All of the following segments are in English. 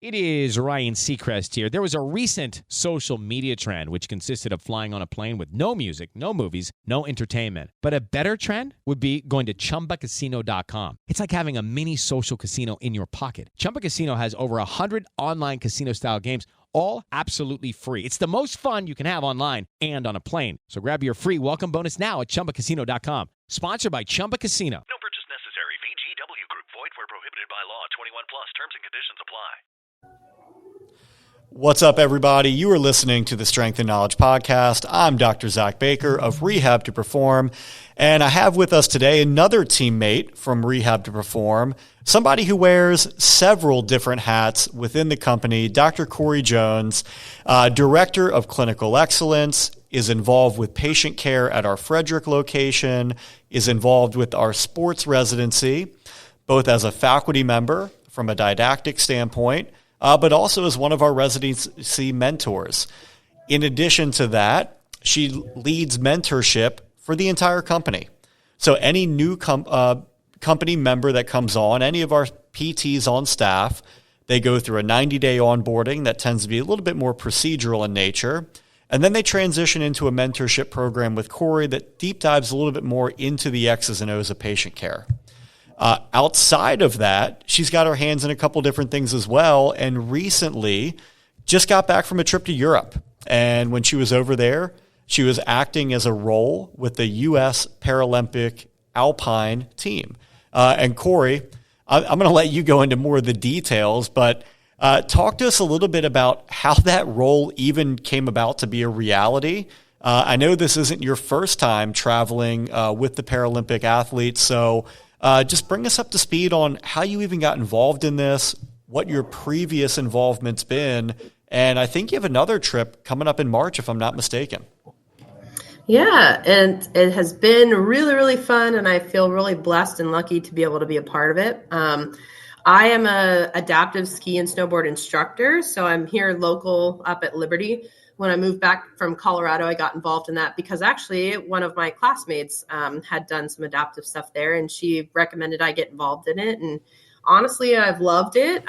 It is Ryan Seacrest here. There was a recent social media trend which consisted of flying on a plane with no music, no movies, no entertainment. But a better trend would be going to ChumbaCasino.com. It's like having a mini social casino in your pocket. Chumba Casino has over 100 online casino-style games, all absolutely free. It's the most fun you can have online and on a plane. So grab your free welcome bonus now at ChumbaCasino.com. Sponsored by Chumba Casino. No purchase necessary. VGW Group. Void where prohibited by law. 21 plus. Terms and conditions apply. What's up, everybody? You are listening to the Strength and Knowledge Podcast. I'm Dr. Zach Baker of Rehab to Perform, and I have with us today another teammate from Rehab to Perform, somebody who wears several different hats within the company, Dr. Corrie Jones, Director of Clinical Excellence, is involved with patient care at our Frederick location, is involved with our sports residency, both as a faculty member from a didactic standpoint, but also as one of our residency mentors. In addition to that, she leads mentorship for the entire company. So any new company member that comes on, any of our PTs on staff, they go through a 90-day onboarding that tends to be a little bit more procedural in nature. And then they transition into a mentorship program with Corrie that deep dives a little bit more into the X's and O's of patient care. Outside of that, she's got her hands in a couple different things as well, and recently just got back from a trip to Europe. And when she was over there, she was acting as a role with the US Paralympic Alpine Team. And Corrie, I'm going to let you go into more of the details, but talk to us a little bit about how that role even came about to be a reality. I know this isn't your first time traveling with the Paralympic athletes, so just bring us up to speed on how you even got involved in this, what your previous involvement's been, and I think you have another trip coming up in March, if I'm not mistaken. Yeah, and it has been really, really fun, and I feel really blessed and lucky to be able to be a part of it. I am a adaptive ski and snowboard instructor, so I'm here local up at Liberty. When I moved back from Colorado, I got involved in that because actually one of my classmates had done some adaptive stuff there, and she recommended I get involved in it. And honestly, I've loved it.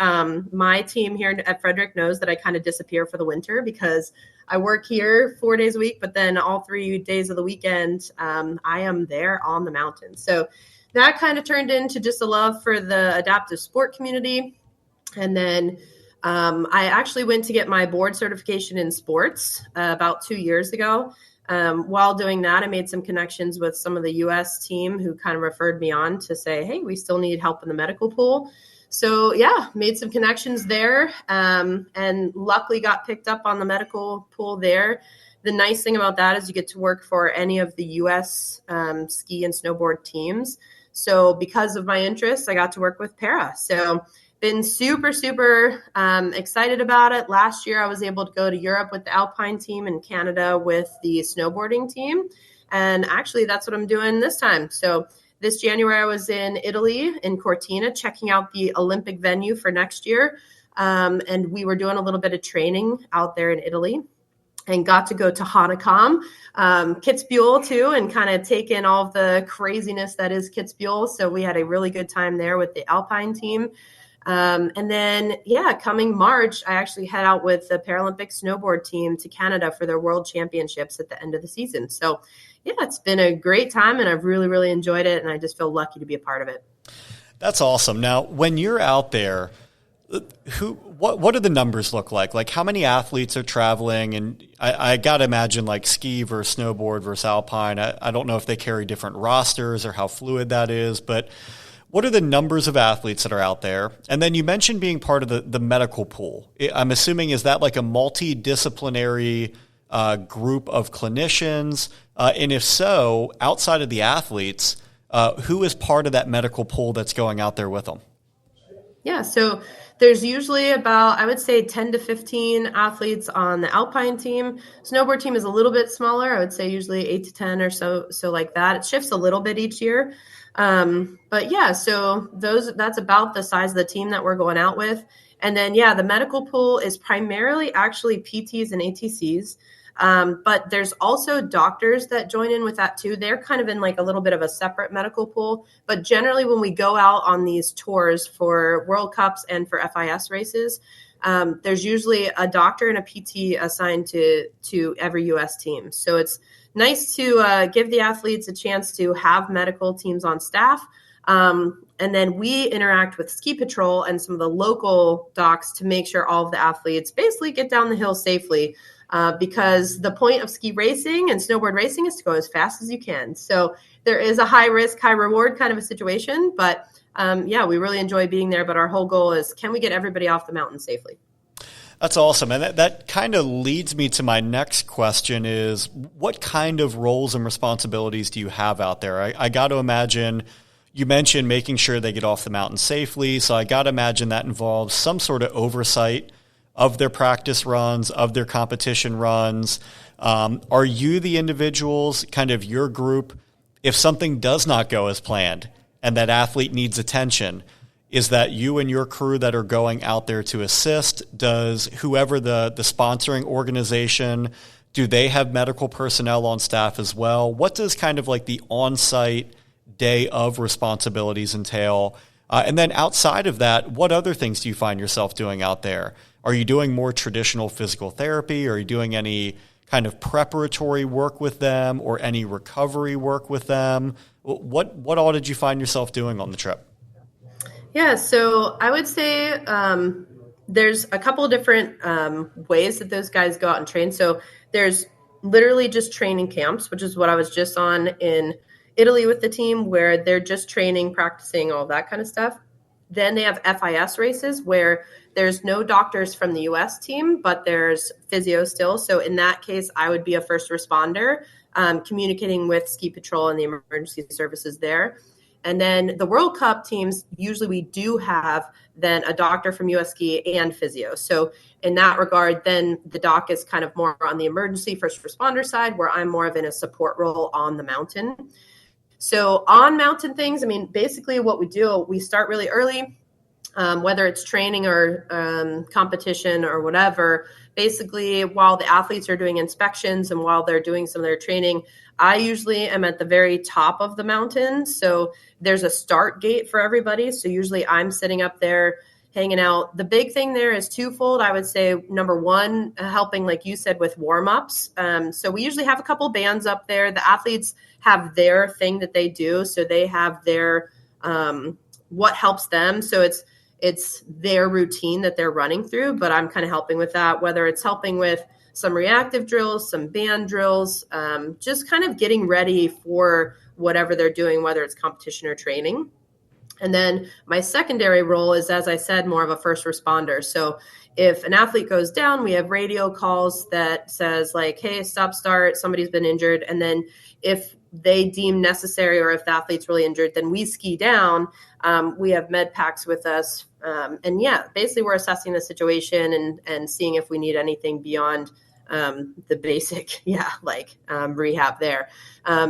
My team here at Frederick knows that I kind of disappear for the winter because I work here 4 days a week, but then all 3 days of the weekend, I am there on the mountain. So that kind of turned into just a love for the adaptive sport community. And then I actually went to get my board certification in sports about 2 years ago. While doing that, I made some connections with some of the US team who kind of referred me on to say, hey, we still need help in the medical pool. So yeah, made some connections there and luckily got picked up on the medical pool there. The nice thing about that is you get to work for any of the US ski and snowboard teams. So because of my interest, I got to work with Para. So been super, super excited about it. Last year, I was able to go to Europe with the Alpine team and Canada with the snowboarding team. And actually, that's what I'm doing this time. So this January, I was in Italy, in Cortina, checking out the Olympic venue for next year. And we were doing a little bit of training out there in Italy and got to go to Hahnekam, Kitzbühel too, and kind of take in all of the craziness that is Kitzbühel. So we had a really good time there with the Alpine team. And then, coming March, I actually head out with the Paralympic snowboard team to Canada for their world championships at the end of the season. So, yeah, it's been a great time, and I've really, really enjoyed it, and I just feel lucky to be a part of it. That's awesome. Now, when you're out there, what do the numbers look like? Like, how many athletes are traveling? And I got to imagine, like, ski versus snowboard versus alpine. I don't know if they carry different rosters or how fluid that is, but what are the numbers of athletes that are out there? And then you mentioned being part of the medical pool. I'm assuming, is that like a multidisciplinary group of clinicians? And if so, outside of the athletes, who is part of that medical pool that's going out there with them? Yeah, so there's usually about, I would say, 10 to 15 athletes on the Alpine team. Snowboard team is a little bit smaller. I would say usually 8 to 10 or so like that. It shifts a little bit each year. But yeah, so that's about the size of the team that we're going out with. And then, the medical pool is primarily actually PTs and ATCs. But there's also doctors that join in with that too. They're kind of in like a little bit of a separate medical pool. But generally when we go out on these tours for World Cups and for FIS races, there's usually a doctor and a PT assigned to every US team. So it's nice to give the athletes a chance to have medical teams on staff. And then we interact with Ski Patrol and some of the local docs to make sure all of the athletes basically get down the hill safely, because the point of ski racing and snowboard racing is to go as fast as you can. So there is a high risk, high reward kind of a situation. But we really enjoy being there. But our whole goal is, can we get everybody off the mountain safely? That's awesome. And that kind of leads me to my next question is, what kind of roles and responsibilities do you have out there? I got to imagine, you mentioned making sure they get off the mountain safely. So I got to imagine that involves some sort of oversight of their practice runs, of their competition runs. Are you the individuals, kind of your group, if something does not go as planned and that athlete needs attention, is that you and your crew that are going out there to assist? Does whoever the sponsoring organization, do they have medical personnel on staff as well? What does kind of like the on-site day of responsibilities entail? And then outside of that, what other things do you find yourself doing out there? Are you doing more traditional physical therapy? Are you doing any kind of preparatory work with them or any recovery work with them? What all did you find yourself doing on the trip? Yeah, so I would say there's a couple of different ways that those guys go out and train. So there's literally just training camps, which is what I was just on in Italy with the team, where they're just training, practicing, all that kind of stuff. Then they have FIS races where there's no doctors from the US team, but there's physio still. So in that case, I would be a first responder, communicating with Ski Patrol and the emergency services there. And then the World Cup teams, usually we do have then a doctor from US Ski and physio. So in that regard, then the doc is kind of more on the emergency first responder side, where I'm more of in a support role on the mountain. So on mountain things, I mean, basically what we do, we start really early, whether it's training or competition or whatever. Basically, while the athletes are doing inspections and while they're doing some of their training, I usually am at the very top of the mountain. So there's a start gate for everybody. So usually I'm sitting up there hanging out. The big thing there is twofold. I would say, number one, helping, like you said, with warm-ups. So we usually have a couple bands up there. The athletes have their thing that they do. So they have their what helps them. So it's their routine that they're running through, but I'm kind of helping with that, whether it's helping with some reactive drills, some band drills, just kind of getting ready for whatever they're doing, whether it's competition or training. And then my secondary role is, as I said, more of a first responder. So if an athlete goes down, we have radio calls that says like, hey, stop, start, somebody's been injured. And then if they deem necessary or if the athlete's really injured, then we ski down. We have med packs with us. And basically we're assessing the situation and seeing if we need anything beyond the basic, rehab there.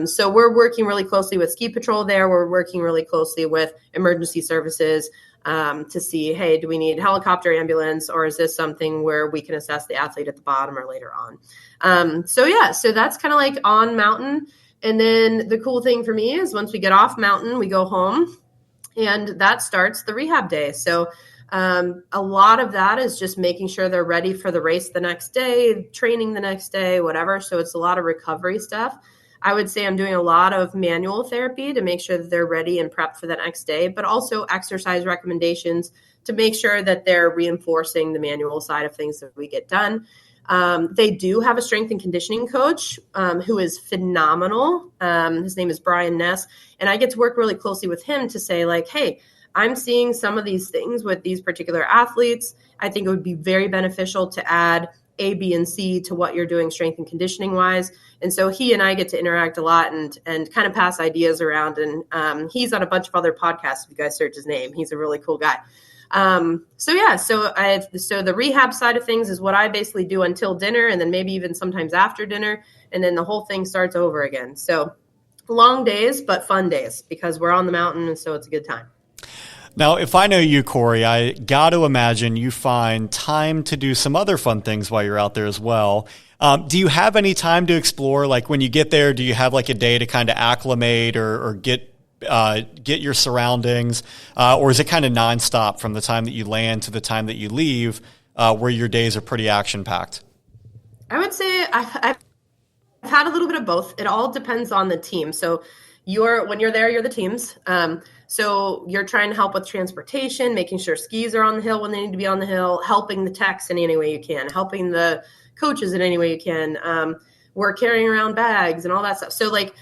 So we're working really closely with Ski Patrol there. We're working really closely with emergency services to see, hey, do we need helicopter, ambulance, or is this something where we can assess the athlete at the bottom or later on? So that's kind of like on mountain. And then the cool thing for me is once we get off mountain, we go home and that starts the rehab day. So a lot of that is just making sure they're ready for the race the next day, training the next day, whatever. So it's a lot of recovery stuff. I would say I'm doing a lot of manual therapy to make sure that they're ready and prepped for the next day, but also exercise recommendations to make sure that they're reinforcing the manual side of things that we get done. They do have a strength and conditioning coach who is phenomenal. His name is Brian Ness, and I get to work really closely with him to say like, hey, I'm seeing some of these things with these particular athletes. I think it would be very beneficial to add A, B, and C to what you're doing strength and conditioning wise. And so he and I get to interact a lot and kind of pass ideas around. And he's on a bunch of other podcasts. If you guys search his name, he's a really cool guy. So the rehab side of things is what I basically do until dinner and then maybe even sometimes after dinner. And then the whole thing starts over again. So long days, but fun days because we're on the mountain. And so it's a good time. Now, if I know you, Corrie, I got to imagine you find time to do some other fun things while you're out there as well. Do you have any time to explore? Like when you get there, do you have like a day to kind of acclimate or get your surroundings? Or is it kind of nonstop from the time that you land to the time that you leave? where your days are pretty action-packed? I would say I've had a little bit of both. It all depends on the team. So when you're there, you're the teams. So you're trying to help with transportation, making sure skis are on the hill when they need to be on the hill, helping the techs in any way you can, helping the coaches in any way you can. We're carrying around bags and all that stuff. So like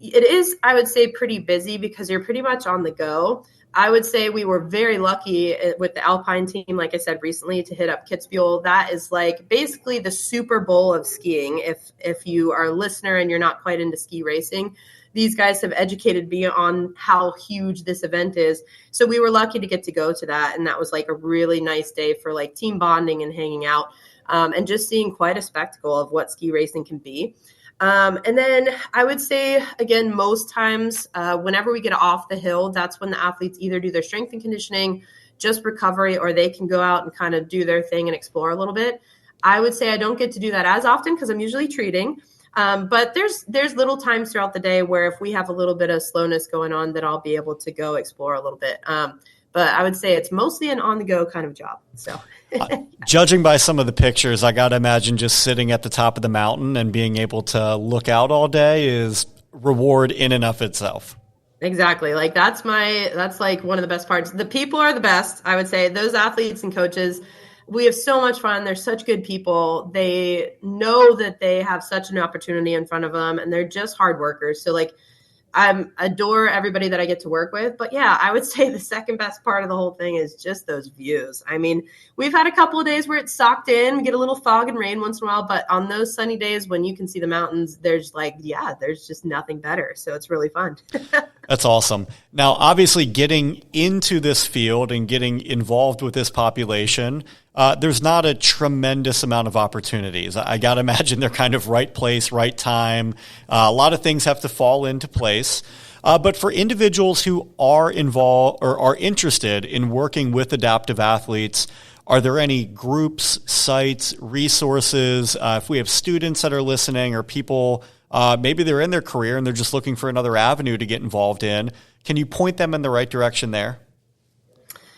it is, I would say, pretty busy because you're pretty much on the go. I would say we were very lucky with the Alpine team, like I said recently, to hit up Kitzbühel. That is like basically the Super Bowl of skiing. If you are a listener and you're not quite into ski racing, these guys have educated me on how huge this event is. So we were lucky to get to go to that. And that was like a really nice day for like team bonding and hanging out and just seeing quite a spectacle of what ski racing can be. And then I would say, again, most times whenever we get off the hill, that's when the athletes either do their strength and conditioning, just recovery, or they can go out and kind of do their thing and explore a little bit. I would say I don't get to do that as often because I'm usually treating. But there's little times throughout the day where if we have a little bit of slowness going on, that I'll be able to go explore a little bit. But I would say it's mostly an on-the-go kind of job. So, judging by some of the pictures, I got to imagine just sitting at the top of the mountain and being able to look out all day is reward in and of itself. Exactly. Like that's like one of the best parts. The people are the best. I would say those athletes and coaches, we have so much fun. They're such good people. They know that they have such an opportunity in front of them, and they're just hard workers. So like, I adore everybody that I get to work with. But yeah, I would say the second best part of the whole thing is just those views. I mean, we've had a couple of days where it's socked in. We get a little fog and rain once in a while. But on those sunny days when you can see the mountains, there's just nothing better. So it's really fun. That's awesome. Now, obviously, getting into this field and getting involved with this population, there's not a tremendous amount of opportunities. I got to imagine they're kind of right place, right time. A lot of things have to fall into place. But for individuals who are involved or are interested in working with adaptive athletes, are there any groups, sites, resources? If we have students that are listening or people, maybe they're in their career and they're just looking for another avenue to get involved in, can you point them in the right direction there?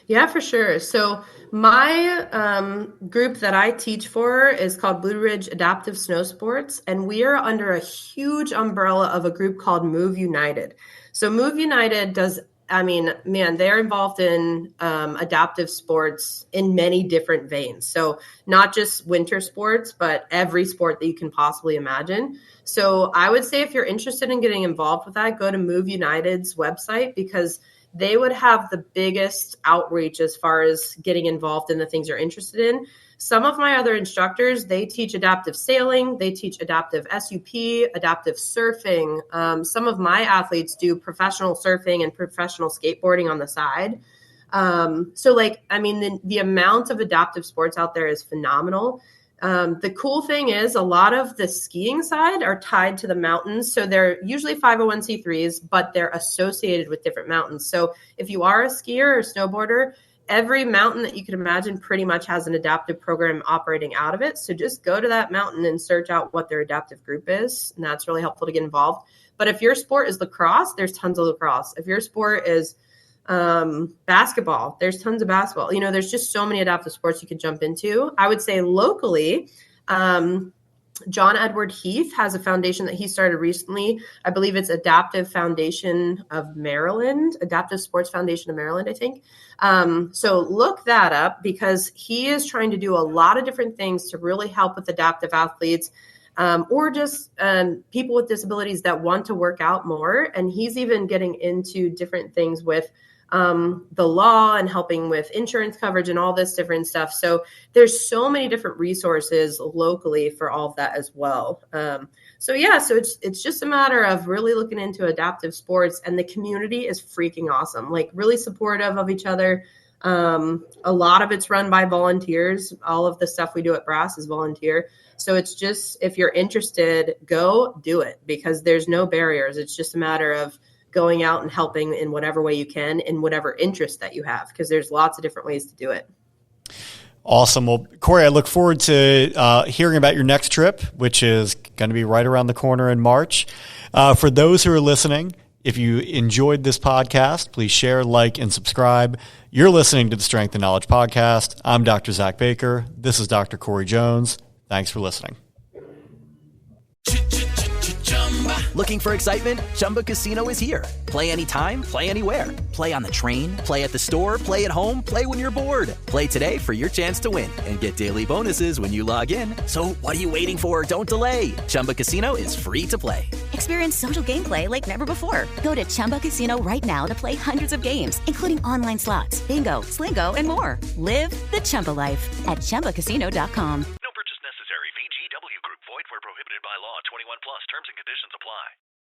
Yeah, for sure. So my group that I teach for is called Blue Ridge Adaptive Snow Sports, and we are under a huge umbrella of a group called Move United. So Move United they're involved in adaptive sports in many different veins. So not just winter sports, but every sport that you can possibly imagine. So I would say if you're interested in getting involved with that, go to Move United's website because they would have the biggest outreach as far as getting involved in the things you're interested in. Some of my other instructors, they teach adaptive sailing, they teach adaptive SUP, adaptive surfing. Some of my athletes do professional surfing and professional skateboarding on the side. The amount of adaptive sports out there is phenomenal. The cool thing is a lot of the skiing side are tied to the mountains. So they're usually 501c3s, but they're associated with different mountains. So if you are a skier or snowboarder, every mountain that you can imagine pretty much has an adaptive program operating out of it. So just go to that mountain and search out what their adaptive group is. And that's really helpful to get involved. But if your sport is lacrosse, there's tons of lacrosse. If your sport is basketball, there's tons of basketball. There's just so many adaptive sports you can jump into. I would say locally, John Edward Heath has a foundation that he started recently. I believe it's Adaptive Foundation of Maryland, Adaptive Sports Foundation of Maryland, I think. So look that up because he is trying to do a lot of different things to really help with adaptive athletes or just people with disabilities that want to work out more. And he's even getting into different things with the law and helping with insurance coverage and all this different stuff. So there's so many different resources locally for all of that as well. So it's just a matter of really looking into adaptive sports, and the community is freaking awesome, like really supportive of each other. A lot of it's run by volunteers. All of the stuff we do at Brass is volunteer. So it's just, if you're interested, go do it because there's no barriers. It's just a matter of going out and helping in whatever way you can, in whatever interest that you have, because there's lots of different ways to do it. Awesome. Well, Corrie, I look forward to hearing about your next trip, which is going to be right around the corner in March. For those who are listening, If you enjoyed this podcast, please share, like, and subscribe. You're listening to the Strength and Knowledge Podcast. I'm Dr. Zach Baker. This is Dr. Corrie Jones. Thanks for listening. Looking for excitement? Chumba Casino is here. Play anytime, play anywhere. Play on the train, play at the store, play at home, play when you're bored. Play today for your chance to win and get daily bonuses when you log in. So what are you waiting for? Don't delay. Chumba Casino is free to play. Experience social gameplay like never before. Go to Chumba Casino right now to play hundreds of games, including online slots, bingo, Slingo, and more. Live the Chumba life at ChumbaCasino.com.